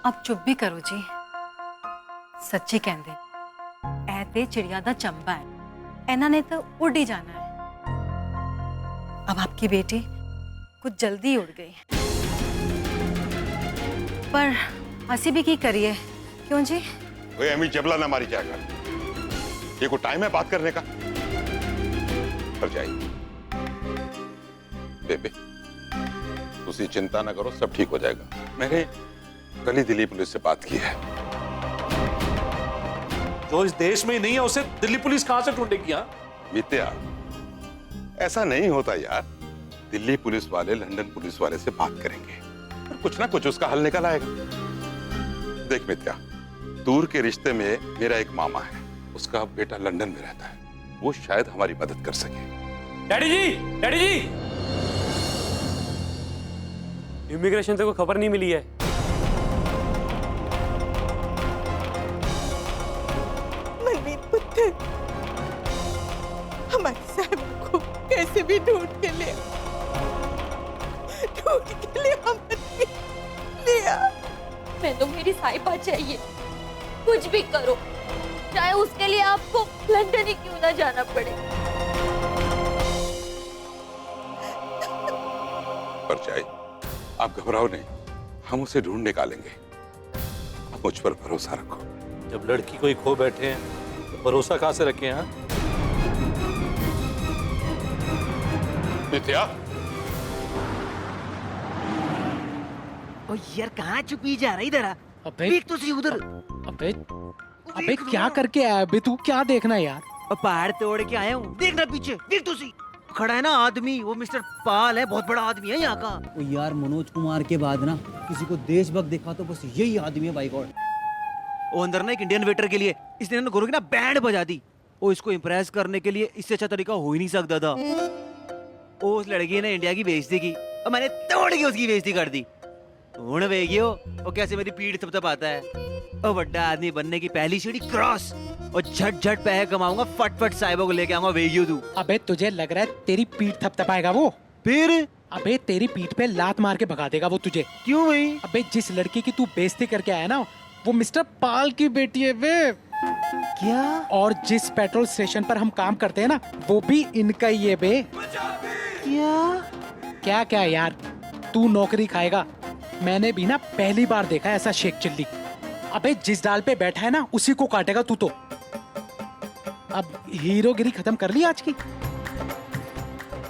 आप चुप भी करो जी। सच्ची कहंदे ऐ ते चिड़िया दा चंबा है, इन्हां ने तो उड़ ही जाना है। अब आपकी बेटी कुछ जल्दी उड़ गई, पर असी भी की करिए, क्यों जी? ओए अम्मी जबला ना मारी जाएगा, ये कोई टाइम है बात करने का? पर जाइए बेबे, तुसी चिंता ना करो, सब ठीक हो जाएगा। मैंने कल ही दिल्ली पुलिस से बात की है। जो इस देश में ही नहीं है उसे दिल्ली पुलिस कहां से ढूंढेगी? मित्या, ऐसा नहीं होता यार। दिल्ली पुलिस वाले लंदन पुलिस वाले से बात करेंगे और कुछ ना कुछ उसका हल निकल आएगा। देख मित्या, दूर के रिश्ते में मेरा एक मामा है, उसका बेटा लंदन में रहता है, वो शायद हमारी मदद कर सके। डैडी जी, डैडी जी, इमिग्रेशन से कोई खबर नहीं मिली है। मनमीत पुत्र, हमारे साहब को कैसे भी ढूंढ के ले हमारे ले आ। मैं तो मेरी साहिबा चाहिए, कुछ भी करो, चाहे उसके लिए आपको लंदन ही क्यों ना जाना पड़े। पर जाए, आप घबराओ नहीं, हम उसे ढूंढ निकालेंगे। आप मुझ पर भरोसा रखो। जब लड़की कोई खो बैठे हैं तो भरोसा कहां से रखें? हाँ, मित्या, ओ यार कहाँ छुपी जा रही इधर? अबे देख तो सही उधर। अबे अबे क्या करके आया बे तू? क्या देखना यार? पहाड़ तोड़ के आया हूँ, देखना पीछे, देख तो सही। खड़ा है ना आदमी, वो मिस्टर पाल है, बहुत बड़ा आदमी है यहाँ का। ओ यार मनोज कुमार के बाद ना किसी को देशभक्त देखा तो बस यही आदमी है भाई गॉड। वो अंदर ना एक इंडियन वेटर के लिए इसने ना गुरु की ना बैंड बजा दी। वो इसको इम्प्रेस करने के लिए इससे अच्छा तरीका हो ही नहीं सकता था। वो उस लड़की ने इंडिया की बेइज्जती की और मैंने तोड़ के उसकी बेइज्जती कर दी। हुण वेगियो वो कैसे मेरी पीठ थपथपाता है। ओ बड़ा आदमी बनने की पहली सीढ़ी क्रॉस, और झट झट पैसे कमाऊंगा, फट साहिबों को लेके आऊंगा। वेगियो तू। अबे तुझे लग रहा है तेरी पीठ थपथपाएगा वो? फिर अबे तेरी पीठ पे लात मार के भगा देगा वो तुझे। क्यों भाई? अबे जिस लड़की की तू बेइज्जती करके आया ना, वो मिस्टर पाल की बेटी है बे। क्या? और जिस पेट्रोल स्टेशन पर हम काम करते हैं ना, वो भी इनका ही है बे। क्या क्या यार, तू नौकरी खाएगा। मैंने भी ना पहली बार देखा ऐसा शेख चिल्ली। अबे जिस डाल पे बैठा है ना, उसी को काटेगा तू तो। अब हीरोगिरी खत्म कर ली आज की?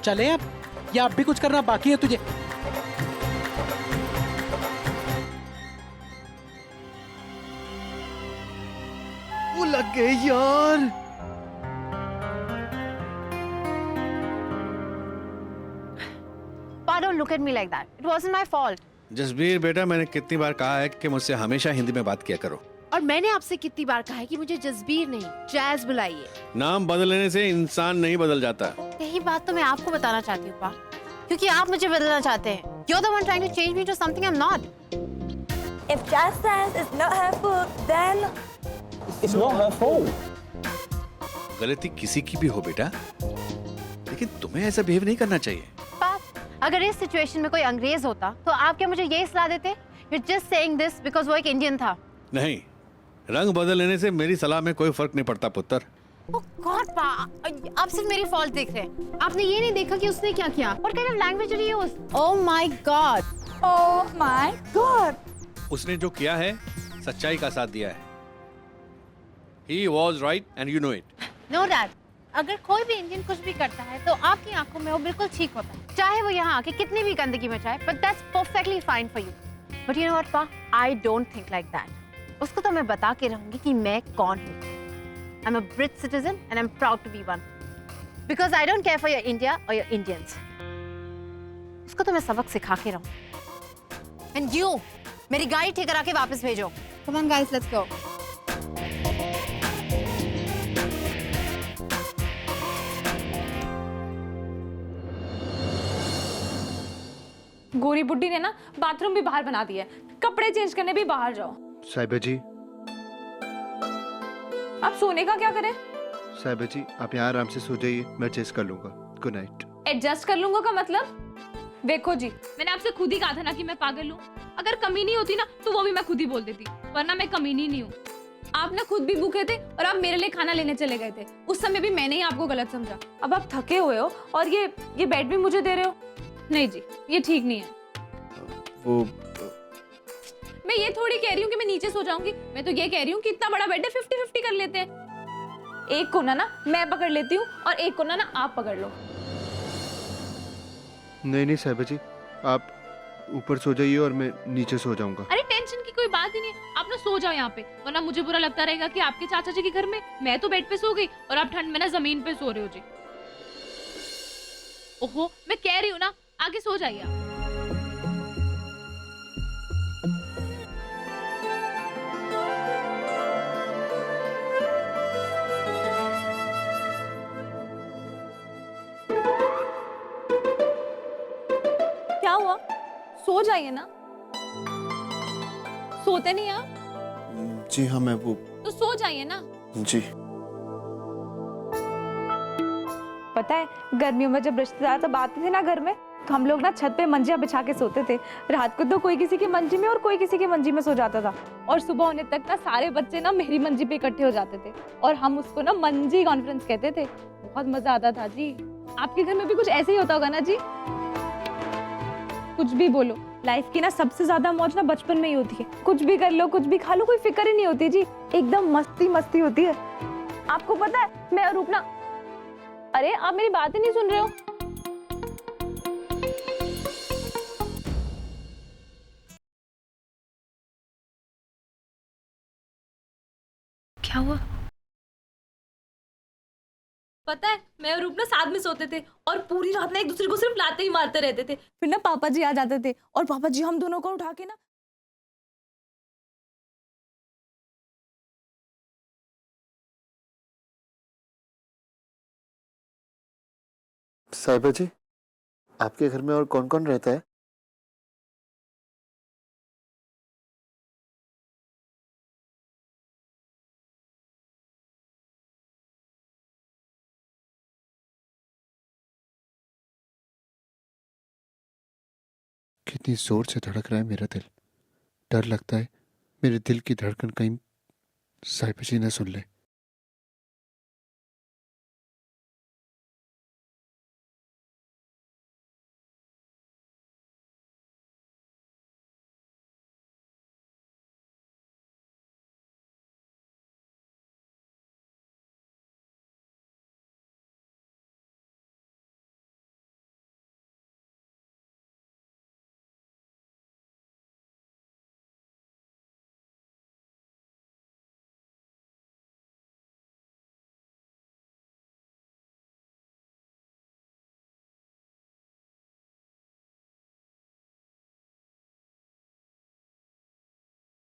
चले अब, या अब भी कुछ करना बाकी है तुझे? वो लग गए यार। Pa, don't look at me like that. It wasn't my fault. Jasbir बेटा, मैंने कितनी बार कहा है कि मुझसे हमेशा हिंदी में बात किया करो। और मैंने आपसे कितनी बार कहा है कि मुझे जसबीर नहीं जैज बुलाइए। नाम बदलने से इंसान नहीं बदल जाता। यही बात तो मैं आपको बताना चाहती हूँ पा, क्योंकि आप मुझे बदलना चाहते हैं। You're the one trying to change me to something I'm not. If Jazz says it's not her fault, then It's not her fault. गलती किसी की भी हो बेटा, लेकिन तुम्हें ऐसा बिहेव नहीं करना चाहिए। पा, अगर इस सिचुएशन में कोई अंग्रेज होता तो आप क्या मुझे यही सलाह देते? You're just saying this because वो एक इंडियन था। नहीं, रंग बदल लेने से मेरी सलाह में कोई फर्क नहीं पड़ता पुत्र। Oh God, पा, आप सिर्फ मेरी फॉल्ट देख रहे हैं। आपने ये नहीं देखा कि उसने क्या किया। What kind of language did he use? Oh my God. oh my God. उसने जो किया है सच्चाई का साथ दिया है। He was right and you know it. No Dad, अगर कोई भी इंडियन कुछ भी करता है तो आपकी आंखों में वो बिल्कुल ठीक होता है, चाहे वो यहाँ आके कितनी भी गंदगी मचाए। But that's perfectly fine for you. But you know what, Pa? I don't think like that. उसको तो मैं बता के रहूंगी कि मैं कौन हूँ। I'm a Brit citizen and I'm proud to be one. Because I don't care for your India or your Indians. उसको तो मैं सबक सिखा के रहूँ। And you, मेरी गाड़ी ठीक करा के वापस भेजो। Come on guys, let's go. गोरी बुड्ढी ने ना बाथरूम भी बाहर बना दिया है, कपड़े चेंज करने भी बाहर जाओ। साहिबा जी, आप सोने का क्या करें? साहिबा जी आप यहाँ आराम से सो जाइए, मैं एडजस्ट कर लूंगा। Good night. एडजस्ट कर लूंगा का मतलब? देखो जी, मैंने आपसे खुद ही कहा था ना कि मैं पागल हूँ। अगर कमी नहीं होती ना तो वो भी मैं खुद ही बोल देती, वरना मैं कमीनी नहीं हूँ। आप ना खुद भी भूखे थे और आप मेरे लिए खाना लेने चले गए थे। उस समय भी मैंने ही आपको गलत समझा। अब आप थके हुए हो और ये बेड भी मुझे दे रहे हो। नहीं जी, ये ठीक नहीं है। वो मैं ये थोड़ी कह रही हूँ कि मैं नीचे सो जाऊंगी, मैं तो ये कह रही हूँ कि इतना बड़ा बेड है, 50-50 कर लेते हैं। एक कोना ना मैं पकड़ लेती हूँ और एक कोना ना आप पकड़ लो। नहीं साहिबा जी, आप ऊपर सो जाइए और मैं नीचे सो जाऊंगा। अरे टेंशन की कोई बात ही नहीं, आप ना सो जाओ यहाँ पे, वरना मुझे बुरा लगता रहेगा कि आपके चाचा जी के घर में मैं तो बेड पे सो गई और आप ठंड में ना जमीन पे सो रहे हो जी। ओहो, मैं कह रही हूँ ना, आगे सो जाइए आप। क्या हुआ? सो जाइए ना। सोते नहीं आप? जी हाँ, मैं वो तो सो जाइए ना। जी। पता है, गर्मियों में जब रिश्तेदार सब आते थे ना घर में, तो हम लोग ना छत पे मंजियां बिछा के सोते थे। रात को तो कोई किसी की मंजी में और कोई किसी की मंजी में सो जाता था, और सुबह होने तक ना सारे बच्चे ना मेरी मंजी पे इकट्ठे हो जाते थे और हम उसको ना मंजी कॉन्फ्रेंस कहते थे। बहुत मजा आता था जी। आपके घर में भी कुछ ऐसे ही होता होगा ना जी? कुछ भी बोलो, लाइफ की ना सबसे ज्यादा मौज ना बचपन में ही होती है। कुछ भी कर लो, कुछ भी खा लो, कोई फिक्र ही नहीं होती जी। एकदम मस्ती मस्ती होती है। आपको पता है, मैं और रूपना, अरे आप मेरी बात ही नहीं सुन रहे हो। क्या हुआ? पता है, मैं और रूपना साथ में सोते थे और पूरी रात ना एक दूसरे को सिर्फ लाते ही मारते रहते थे। फिर ना पापा जी आ जाते थे और पापा जी हम दोनों को उठा के ना साहिबा जी, आपके घर में और कौन कौन रहता है? कितनी जोर से धड़क रहा है मेरा दिल। डर लगता है मेरे दिल की धड़कन कहीं साहिबा जी न सुन ले।